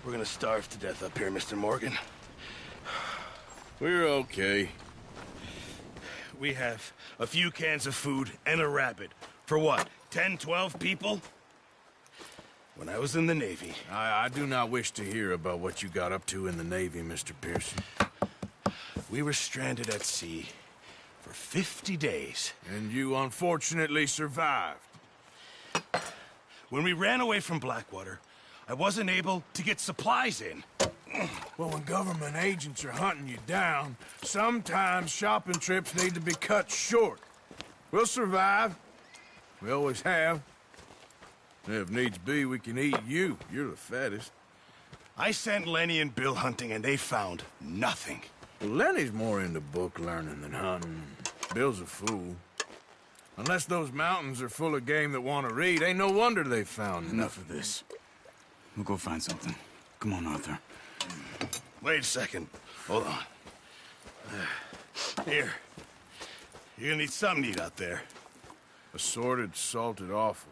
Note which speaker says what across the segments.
Speaker 1: We're gonna starve to death up here, Mr. Morgan.
Speaker 2: We're okay.
Speaker 1: We have a few cans of food and a rabbit. For what, 10, 12 people? When I was in the Navy...
Speaker 2: I do not wish to hear about what you got up to in the Navy, Mr. Pearson.
Speaker 1: We were stranded at sea for 50 days.
Speaker 2: And you unfortunately survived.
Speaker 1: When we ran away from Blackwater, I wasn't able to get supplies in.
Speaker 2: Well, when government agents are hunting you down, sometimes shopping trips need to be cut short. We'll survive. We always have. If needs be, we can eat you. You're the fattest.
Speaker 1: I sent Lenny and Bill hunting, and they found nothing.
Speaker 2: Well, Lenny's more into book learning than hunting. Bill's a fool. Unless those mountains are full of game that want to read, ain't no wonder they found
Speaker 3: Enough of this. We'll go find something. Come on, Arthur.
Speaker 1: Wait a second. Hold on. Here. You're gonna need something to eat out there.
Speaker 2: Assorted, salted offal.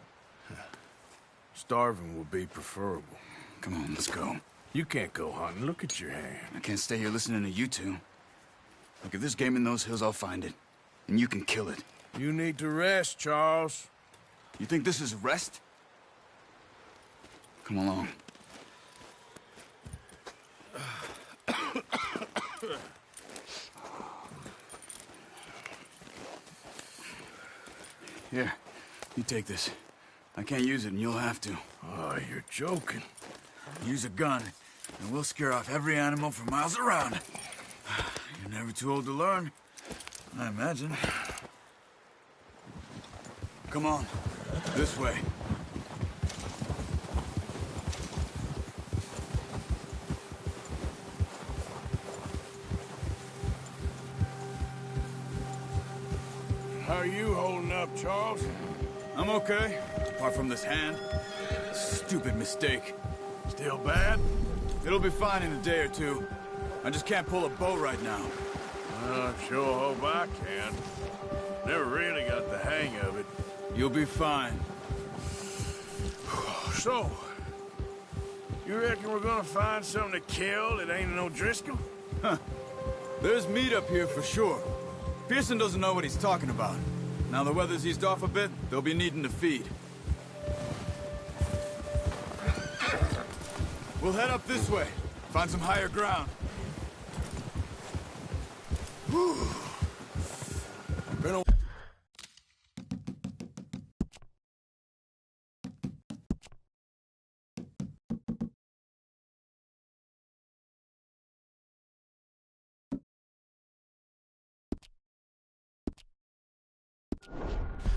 Speaker 2: Starving will be preferable.
Speaker 3: Come on, let's go.
Speaker 2: You can't go hunting. Look at your hand.
Speaker 3: I can't stay here listening to you two. Look, if there's game in those hills, I'll find it. And you can kill it.
Speaker 2: You need to rest, Charles.
Speaker 3: You think this is rest? Come along. Here, you take this. I can't use it, and you'll have to.
Speaker 2: Oh, you're joking.
Speaker 3: Use a gun, and we'll scare off every animal for miles around. You're never too old to learn, I imagine. Come on, this way.
Speaker 2: How are you holding up, Charles?
Speaker 3: I'm okay, apart from this hand. Stupid mistake.
Speaker 2: Still bad?
Speaker 3: It'll be fine in a day or two. I just can't pull a bow right now.
Speaker 2: I sure hope I can. Never really got the hang of it.
Speaker 3: You'll be fine.
Speaker 2: So, you reckon we're gonna find something to kill that ain't no Driscoll?
Speaker 3: Huh. There's meat up here for sure. Pearson doesn't know what he's talking about. Now the weather's eased off a bit, they'll be needing to feed. We'll head up this way. Find some higher ground. Whew. Been a...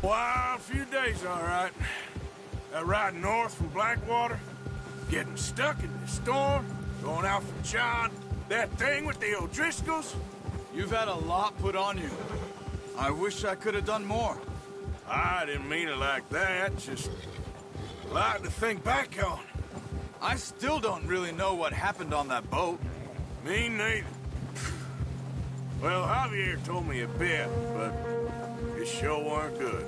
Speaker 2: Wild few days, all right. That ride north from Blackwater, getting stuck in the storm, going out from John, that thing with the O'Driscolls.
Speaker 3: You've had a lot put on you. I wish I could have done more.
Speaker 2: I didn't mean it like that, just a lot to think back on.
Speaker 3: I still don't really know what happened on that boat.
Speaker 2: Me neither. Well, Javier told me a bit, but it sure weren't good.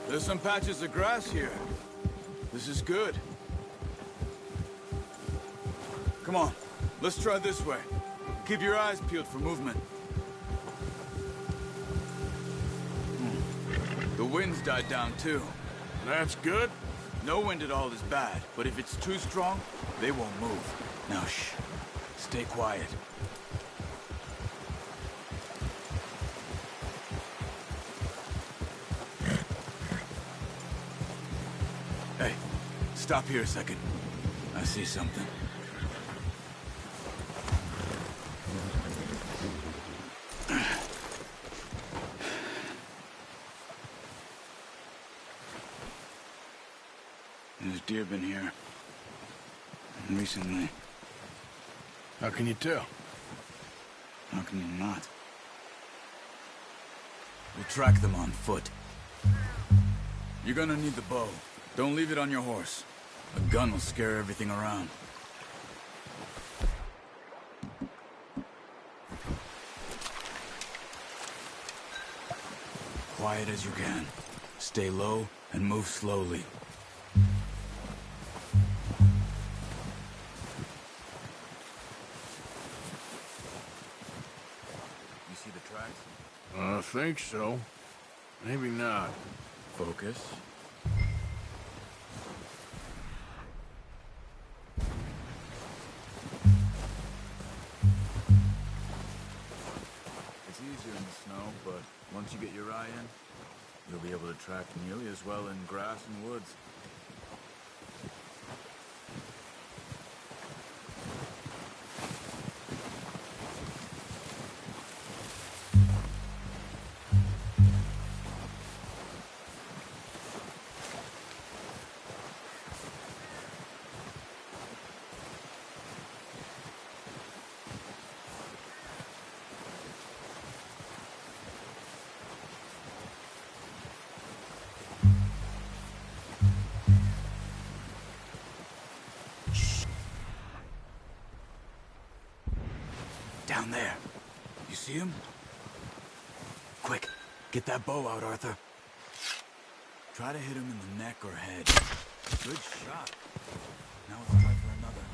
Speaker 3: There's some patches of grass here. This is good. Come on, let's try this way. Keep your eyes peeled for movement. The wind's died down too.
Speaker 2: That's good.
Speaker 3: No wind at all is bad, but if it's too strong, they won't move. Now shh, stay quiet. Hey, Stop here a second. I see something. There's deer been here. Recently.
Speaker 2: How can you tell?
Speaker 3: How can you not? We'll track them on foot. You're gonna need the bow. Don't leave it on your horse. A gun will scare everything around. Quiet as you can. Stay low and move slowly. You see the tracks?
Speaker 2: I think so. Maybe not.
Speaker 3: Focus. It's easier in the snow, but once you get your eye in, you'll be able to track nearly as well in grass and woods. Down there. You see him? Quick, get that bow out, Arthur. Try to hit him in the neck or head. Good shot. Now let's try for another.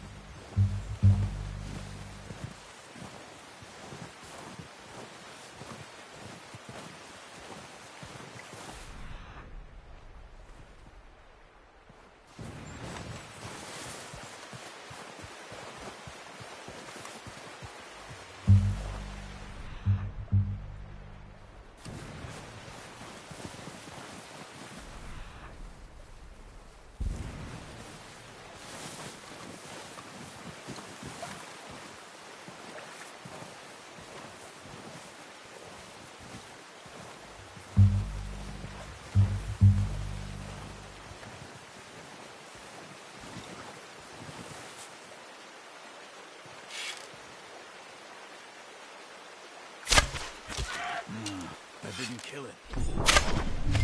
Speaker 3: That didn't kill it.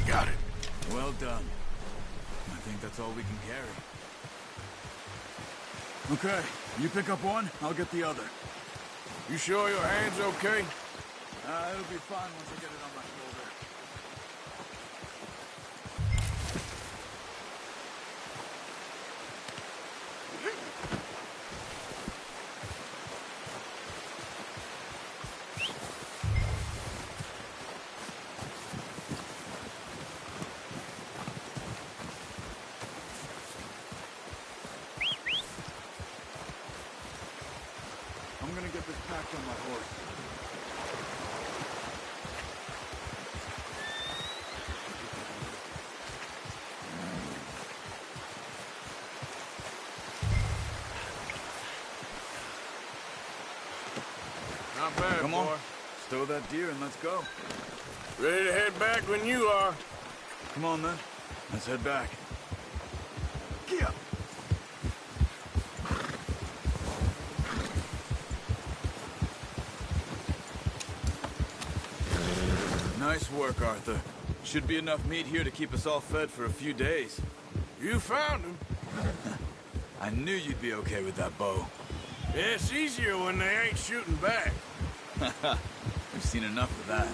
Speaker 2: Got it.
Speaker 3: Well done. I think that's all we can carry. Okay, you pick up one, I'll get the other.
Speaker 2: You sure your hand's okay?
Speaker 3: It'll be fine once I get it on my shoulder. I'm gonna get this packed on my horse.
Speaker 2: Not bad,
Speaker 3: Come
Speaker 2: boy.
Speaker 3: on, stow that deer and let's go.
Speaker 2: Ready to head back when you are.
Speaker 3: Come on then, let's head back.
Speaker 2: Yeah.
Speaker 3: Nice work, Arthur. Should be enough meat here to keep us all fed for a few days.
Speaker 2: You found him.
Speaker 3: I knew you'd be okay with that bow.
Speaker 2: It's easier when they ain't shooting back.
Speaker 3: We've seen enough of that.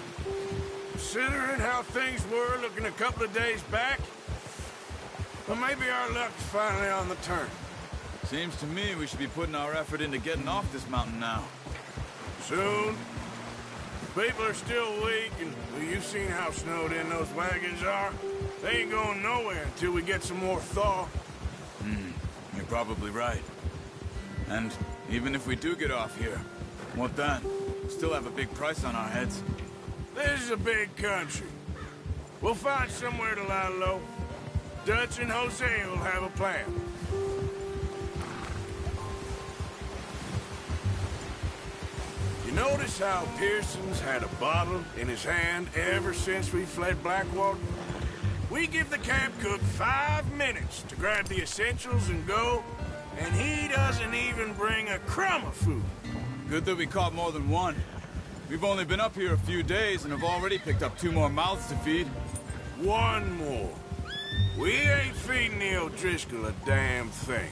Speaker 2: Considering how things were looking a couple of days back, well, maybe our luck's finally on the turn.
Speaker 3: Seems to me we should be putting our effort into getting off this mountain now.
Speaker 2: Soon. People are still weak, and well, you've seen how snowed in those wagons are. They ain't going nowhere until we get some more thaw.
Speaker 3: You're probably right. And even if we do get off here, what then? Still have a big price on our heads.
Speaker 2: This is a big country. We'll find somewhere to lie low. Dutch and Jose will have a plan. You notice how Pearson's had a bottle in his hand ever since we fled Blackwater? We give the camp cook 5 minutes to grab the essentials and go, and he doesn't even bring a crumb of food.
Speaker 3: Good that we caught more than one. We've only been up here a few days and have already picked up 2 more mouths to feed.
Speaker 2: 1 more. We ain't feeding the O'Driscoll a damn thing.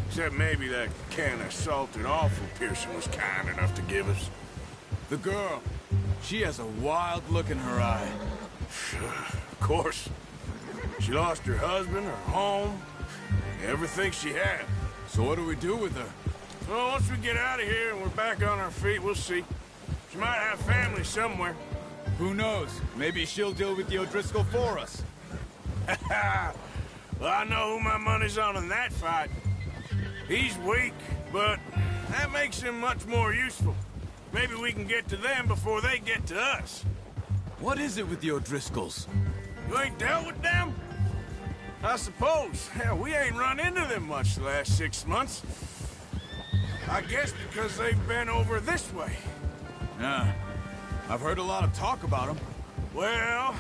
Speaker 2: Except maybe that can of salted offal Pearson was kind enough to give us.
Speaker 3: The girl, she has a wild look in her eye.
Speaker 2: Of course. She lost her husband, her home, everything she had.
Speaker 3: So what do we do with her?
Speaker 2: Well, once we get out of here and we're back on our feet, we'll see. She might have family somewhere.
Speaker 3: Who knows? Maybe she'll deal with the O'Driscoll for us.
Speaker 2: Well, I know who my money's on in that fight. He's weak, but that makes him much more useful. Maybe we can get to them before they get to us.
Speaker 3: What is it with the O'Driscolls?
Speaker 2: You ain't dealt with them? I suppose. Hell, we ain't run into them much the last 6 months. I guess because they've been over this way.
Speaker 3: Yeah. I've heard a lot of talk about them.
Speaker 2: Well,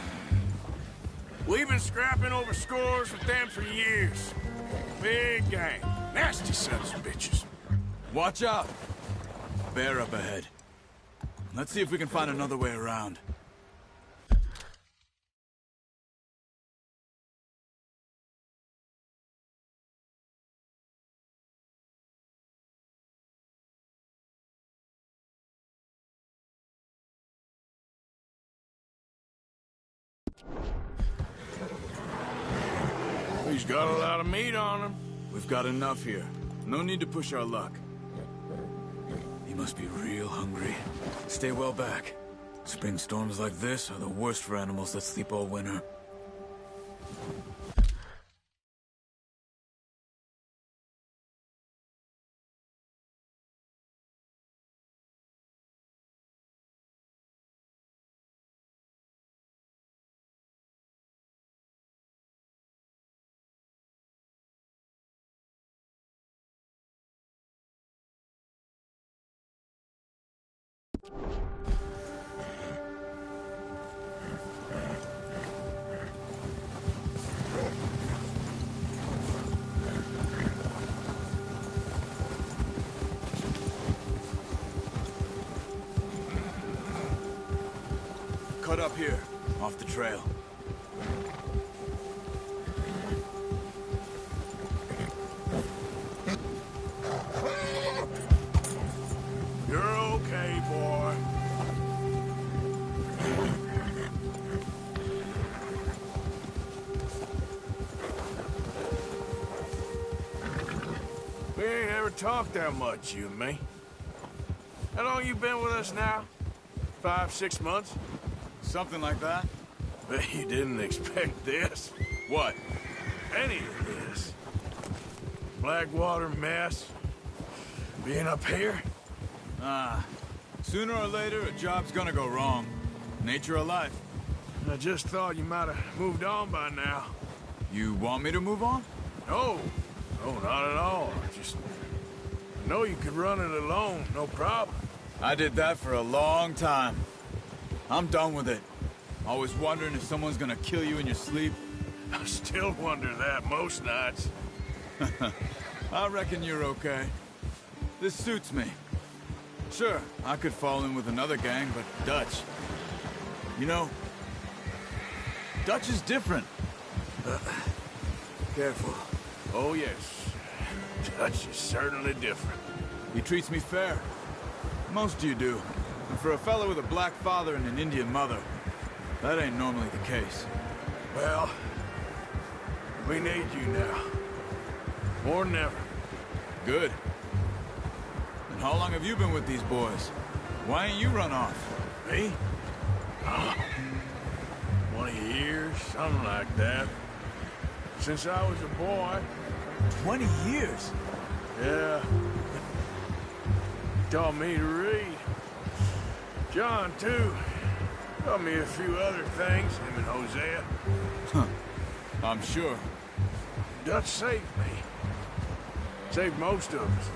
Speaker 2: we've been scrapping over scores with them for years. Big gang. Nasty sons of bitches.
Speaker 3: Watch out! Bear up ahead. Let's see if we can find another way around.
Speaker 2: He's got a lot of meat on him.
Speaker 3: We've got enough here. No need to push our luck. He must be real hungry. Stay well back. Spring storms like this are the worst for animals that sleep all winter. Cut up here, off the trail.
Speaker 2: You're okay, boy. We ain't ever talked that much, you and me. How long you been with us now? 5, 6 months?
Speaker 3: Something like that?
Speaker 2: Bet you didn't expect this.
Speaker 3: What?
Speaker 2: Any of this. Blackwater mess. Being up here.
Speaker 3: Sooner or later, a job's gonna go wrong. Nature of life.
Speaker 2: I just thought you might have moved on by now.
Speaker 3: You want me to move on?
Speaker 2: No. No, not at all. I know you could run it alone, no problem.
Speaker 3: I did that for a long time. I'm done with it. Always wondering if someone's gonna kill you in your sleep.
Speaker 2: I still wonder that most nights.
Speaker 3: I reckon you're okay. This suits me. Sure, I could fall in with another gang, but Dutch... You know, Dutch is different.
Speaker 2: Careful. Oh, yes. Dutch is certainly different.
Speaker 3: He treats me fair. Most of you do. And for a fellow with a black father and an Indian mother, that ain't normally the case.
Speaker 2: Well, we need you now. More than ever.
Speaker 3: Good. And how long have you been with these boys? Why ain't you run off?
Speaker 2: Me? Oh, 20 years, something like that. Since I was a boy.
Speaker 3: 20 years?
Speaker 2: Yeah. Taught me to read. John, too. Taught me a few other things, him and Hosea.
Speaker 3: Huh. I'm sure.
Speaker 2: Dutch saved me. Saved most of us.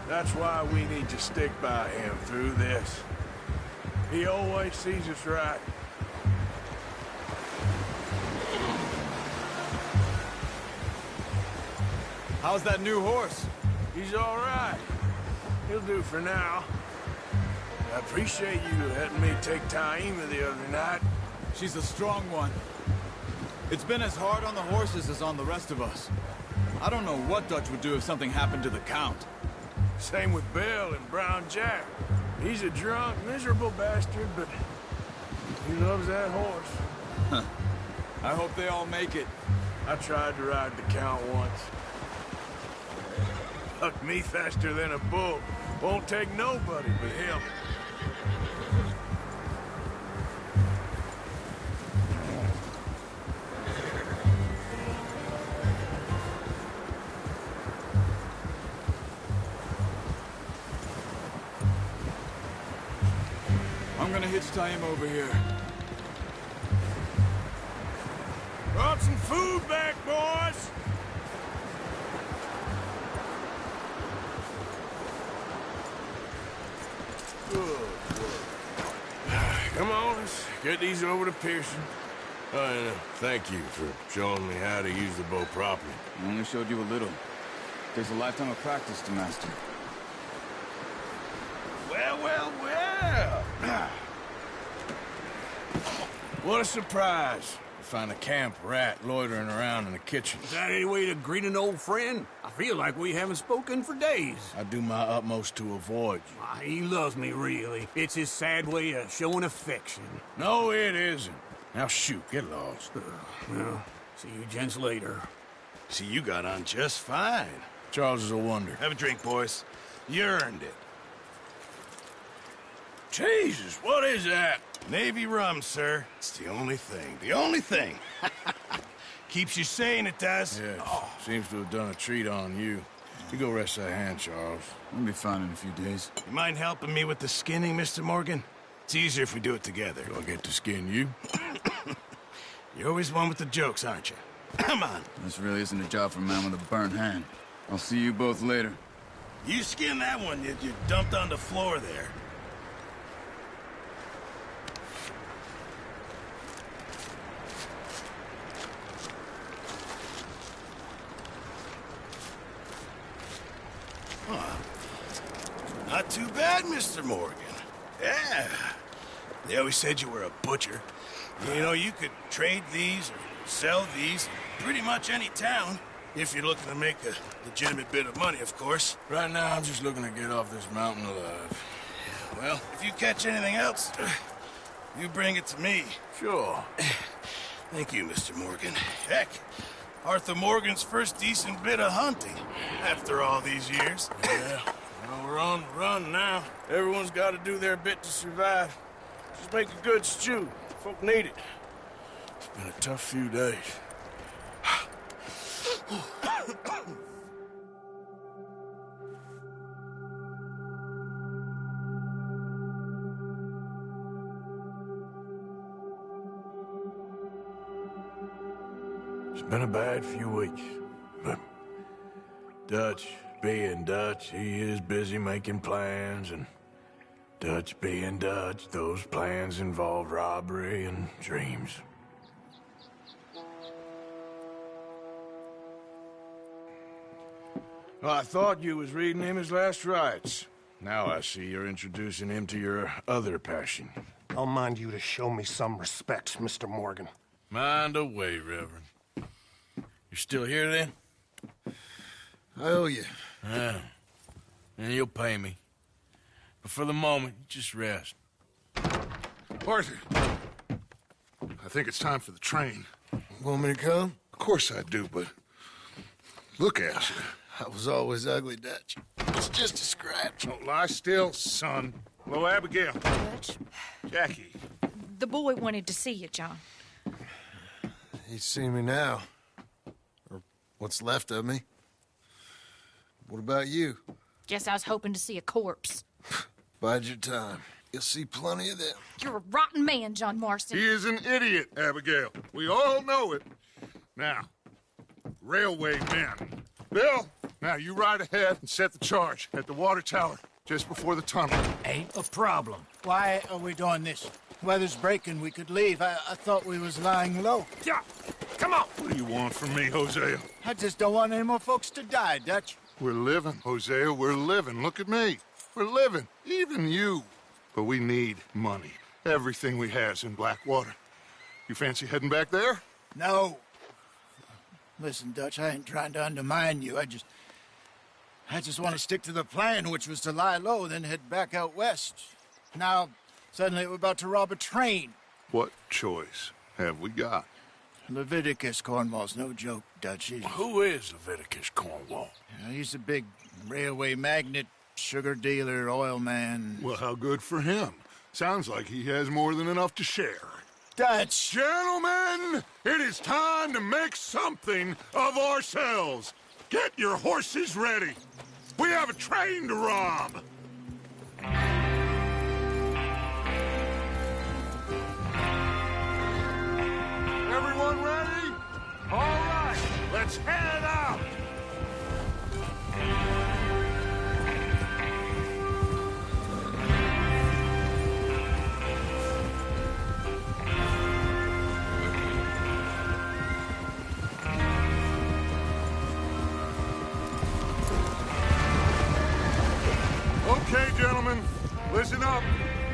Speaker 2: That's why we need to stick by him through this. He always sees us right.
Speaker 3: How's that new horse?
Speaker 2: He's all right. He'll do for now. I appreciate you letting me take Taima the other night.
Speaker 3: She's a strong one. It's been as hard on the horses as on the rest of us. I don't know what Dutch would do if something happened to the Count.
Speaker 2: Same with Bill and Brown Jack. He's a drunk, miserable bastard, but he loves that horse.
Speaker 3: I hope they all make it.
Speaker 2: I tried to ride the Count once. Hucked me faster than a bull. Won't take nobody but him.
Speaker 3: I'm gonna hitch him over here.
Speaker 2: Brought some food back, boys! Good work. Come on, let's get these over to Pearson. And thank you for showing me how to use the bow properly.
Speaker 3: I only showed you a little. Takes a lifetime of practice to master.
Speaker 2: Well, well, well! What a surprise. To find a camp rat loitering around in the kitchen.
Speaker 4: Is that any way to greet an old friend? I feel like we haven't spoken for days.
Speaker 2: I do my utmost to avoid you.
Speaker 4: Ah, he loves me, really. It's his sad way of showing affection.
Speaker 2: No, it isn't. Now shoot, get lost.
Speaker 4: Well, see you gents later.
Speaker 1: See, you got on just fine.
Speaker 2: Charles is a wonder.
Speaker 1: Have a drink, boys. You earned it.
Speaker 2: Jesus, what is that?
Speaker 1: Navy rum, sir. It's the only thing. The only thing. Keeps you sane, it does.
Speaker 2: Yes, seems to have done a treat on you. You go rest that hand, Charles.
Speaker 3: We'll be fine in a few days.
Speaker 1: You mind helping me with the skinning, Mr. Morgan? It's easier if we do it together.
Speaker 2: Do I get to skin you?
Speaker 1: You're always one with the jokes, aren't you? Come on.
Speaker 3: This really isn't a job for a man with a burnt hand. I'll see you both later.
Speaker 1: You skin that one you dumped on the floor there. Not too bad, Mr. Morgan. Yeah. They always said you were a butcher. You know, you could trade these or sell these in pretty much any town, if you're looking to make a legitimate bit of money, of course.
Speaker 2: Right now, I'm just looking to get off this mountain alive.
Speaker 1: Well, if you catch anything else, you bring it to me.
Speaker 2: Sure.
Speaker 1: Thank you, Mr. Morgan. Heck, Arthur Morgan's first decent bit of hunting after all these years.
Speaker 2: Yeah. Well, we're on the run now. Everyone's got to do their bit to survive. Just make a good stew. Folk need it. It's been a tough few days. It's been a bad few weeks, but Dutch being Dutch, he is busy making plans, and Dutch being Dutch, those plans involve robbery and dreams. Well, I thought you was reading him his last rites. Now I see you're introducing him to your other passion.
Speaker 5: I'll mind you to show me some respect, Mr. Morgan.
Speaker 2: Mind away, Reverend. You're still here, then?
Speaker 5: I owe you.
Speaker 2: Yeah. And you'll pay me. But for the moment, just rest.
Speaker 6: Arthur, I think it's time for the train.
Speaker 5: Want me to come?
Speaker 6: Of course I do, but look at you.
Speaker 5: I was always ugly, Dutch. It's just a scratch.
Speaker 6: Don't lie still, son. Hello, Abigail.
Speaker 7: Dutch,
Speaker 6: Jackie.
Speaker 7: the boy wanted to see you, John.
Speaker 5: He's seen me now. Or what's left of me. What about you?
Speaker 7: Guess I was hoping to see a corpse.
Speaker 5: Bide your time. You'll see plenty of them.
Speaker 7: You're a rotten man, John Marston.
Speaker 6: He is an idiot, Abigail. We all know it. Now, railway men. Bill, now you ride ahead and set the charge at the water tower just before the tunnel.
Speaker 8: Ain't a problem. Why are we doing this? Weather's breaking. We could leave. I thought we was lying low.
Speaker 6: Yeah, come on. What do you want from me, Hosea?
Speaker 8: I just don't want any more folks to die, Dutch.
Speaker 6: We're living, Hosea, we're living. Look at me. We're living, even you. But we need money. Everything we has in Blackwater. You fancy heading back there?
Speaker 8: No. Listen, Dutch, I ain't trying to undermine you. I just want to stick to the plan, which was to lie low, then head back out west. Now, suddenly we're about to rob a train.
Speaker 6: What choice have we got?
Speaker 8: Leviticus Cornwall's no joke, Dutch.
Speaker 2: Who is Leviticus Cornwall?
Speaker 8: He's a big railway magnate, sugar dealer, oil man.
Speaker 6: Well, how good for him. Sounds like he has more than enough to share.
Speaker 8: Dutch!
Speaker 6: Gentlemen, it is time to make something of ourselves. Get your horses ready. We have a train to rob. Everyone ready? All right, let's head out. Okay, gentlemen, listen up,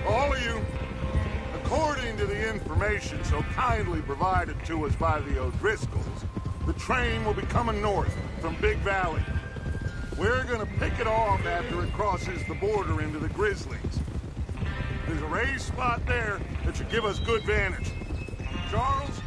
Speaker 6: all of you. According to the information so kindly provided to us by the O'Driscolls, the train will be coming north from Big Valley. We're gonna pick it off after it crosses the border into the Grizzlies. There's a raised spot there that should give us good vantage. Charles,